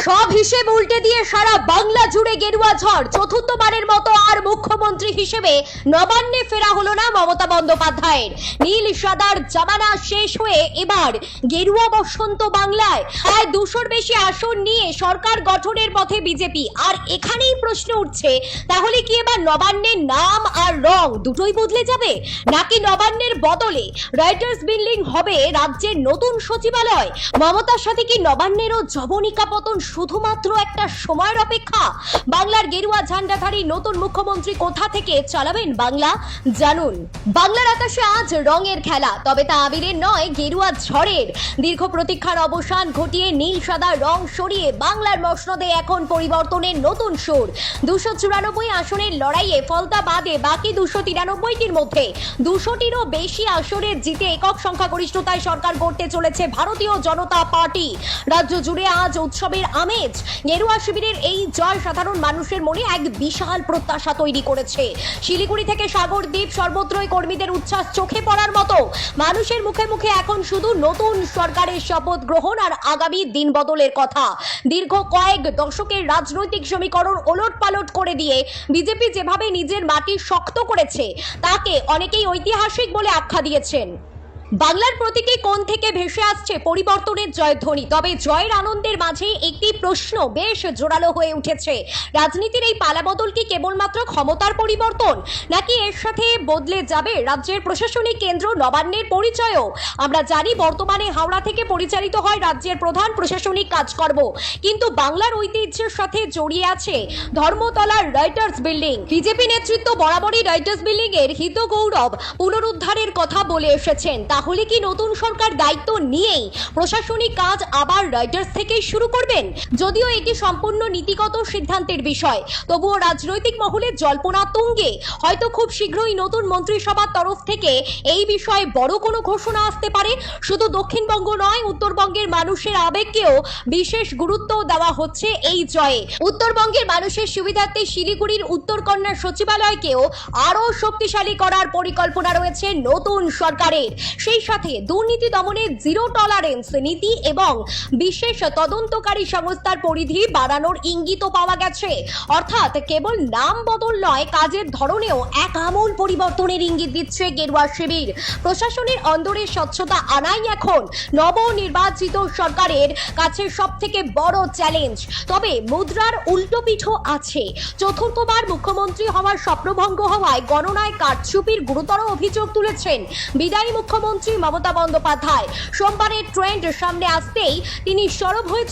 সব হিসেব উল্টে দিয়ে সারা বাংলা জুড়ে গেরুয়া ঝড়। চতুর্থবারের মতো আর মুখ্যমন্ত্রী হিসেবে নবান্নে ফেরা হলো না মমতা বন্দ্যোপাধ্যায়ের। নীল সাদার জামানা শেষ হয়ে এবার গেরুয়া বসন্ত বাংলায়। প্রায় 200-র বেশি আসন নিয়ে সরকার গঠনের পথে বিজেপি। আর এখানেই প্রশ্ন উঠছে, তাহলে কি এবার নবান্নের নাম আর রং দুটোই বদলে যাবে, নাকি নবান্নের বদলে রাইটার্স বিল্ডিং হবে রাজ্যের নতুন সচিবালয়? মমতার সাথে কি নবান্নেরও জবনিকা পতন শুধুমাত্র একটা সময়ের অপেক্ষা? বাংলার গেরুয়া ঝান্ডাধারী নতুন মুখ্যমন্ত্রী কোথা থেকে চালাবেন বাংলা, জানুন। বাংলার আকাশে আজ রঙের খেলা, তবে তা আবিরের নয়, গেরুয়া ঝড়ের। দীর্ঘ প্রতীক্ষার অবসান ঘটিয়ে নীল সাদা রং সরিয়ে বাংলার মসনদে এখন পরিবর্তনের নতুন সুর। 294 আসনের লড়াইয়ে ফলতা বাদে বাকি 293টির মধ্যে 200টিরও বেশি আসনে জিতে একক সংখ্যাগরিষ্ঠতায় সরকার গড়তে চলেছে ভারতীয় জনতা পার্টি। রাজ্য জুড়ে আজ উৎসবের আমেজ। গেরুয়া শিবিরের এই জয় সাধারণ মানুষের মনে এক বিশাল প্রত্যাশা তৈরি করেছে। শিলিগুড়ি থেকে সাগরদ্বীপ সর্বত্রই কর্মীদের উচ্ছ্বাস চোখে পড়ার মতো। মানুষের মুখে মুখে এখন শুধু নতুন সরকারের শপথ গ্রহণ আর আগামী দিন বদলের কথা। দীর্ঘ কয়েক দশকের রাজনৈতিক সমীকরণ ওলটপালট করে দিয়ে বিজেপি যেভাবে নিজের মাটি শক্ত করেছে, তাকে অনেকেই ঐতিহাসিক বলে আখ্যা দিয়েছেন। বাংলার প্রতীকে কোণ থেকে ভেসে আসছে পরিবর্তনের জয়ধ্বনি। তবে জয়ের আনন্দের মাঝে একটি প্রশ্ন বেশ জোরালো হয়ে উঠেছে। রাজনীতির এই পালাবদল কি কেবলমাত্র ক্ষমতার পরিবর্তন, নাকি এর সাথে বদলে যাবে রাজ্যের প্রশাসনিক কেন্দ্র নবান্নের পরিচয়ও? আমরা জানি বর্তমানে হাওড়া থেকে পরিচালিত হয় রাজ্যের প্রধান প্রশাসনিক কাজকর্ম, কিন্তু বাংলার ঐতিহ্যের সাথে জড়িয়ে আছে ধর্মতলার রাইটার্স বিল্ডিং। বিজেপি নেতৃত্ব বরাবরই রাইটার্স বিল্ডিং এর হিত গৌরব পুনরুদ্ধারের কথা বলে এসেছেন। তাহলে কি নতুন সরকার দায়িত্ব নিয়েই প্রশাসনিক কাজ আবার রাইটার্স থেকেই শুরু করবেন? যদিও এটি সম্পূর্ণ নীতিগত সিদ্ধান্তের বিষয়, তবুও রাজনৈতিক মহলে জল্পনা তুঙ্গে। হয়তো খুব শীঘ্রই নতুন মন্ত্রিসভার তরফ থেকে এই বিষয়ে বড় কোনো ঘোষণা আসতে পারে। শুধু দক্ষিণবঙ্গ নয়, উত্তরবঙ্গের মানুষের আবেগকেও বিশেষ গুরুত্ব দেওয়া হচ্ছে এই জয়ে। উত্তরবঙ্গের মানুষের সুবিধার্থে শিলিগুড়ির উত্তরকন্যা সচিবালয়কেও আরও শক্তিশালী করার পরিকল্পনা রয়েছে নতুন সরকারের। সেই সাথে দুর্নীতি দমনের জিরো টলারেন্স নীতি এবং বিশেষ তদন্তকারী সংস্থার পরিধি বাড়ানোর ইঙ্গিতও পাওয়া গেছে। অর্থাৎ কেবল নাম বদল নয়, কাজের ধরনেও এক আমূল পরিবর্তনের ইঙ্গিত দিচ্ছে গেরুয়া শিবির। প্রশাসনের অন্দরে স্বচ্ছতা আনাই এখন নবনির্বাচিত সরকারের কাছে সবথেকে বড় চ্যালেঞ্জ। তবে মুদ্রার উল্টোপিঠও আছে। চতুর্থবার মুখ্যমন্ত্রী হওয়ার স্বপ্নভঙ্গ হওয়ায় গণনায় কারচুপির গুরুতর অভিযোগ তুলেছেন বিদায়ী মুখ্যমন্ত্রী মমতা বন্দ্যোপাধ্যায়। সোমবারের ট্রেন্ড সামনে আসতেই তিনি সরব হয়েছে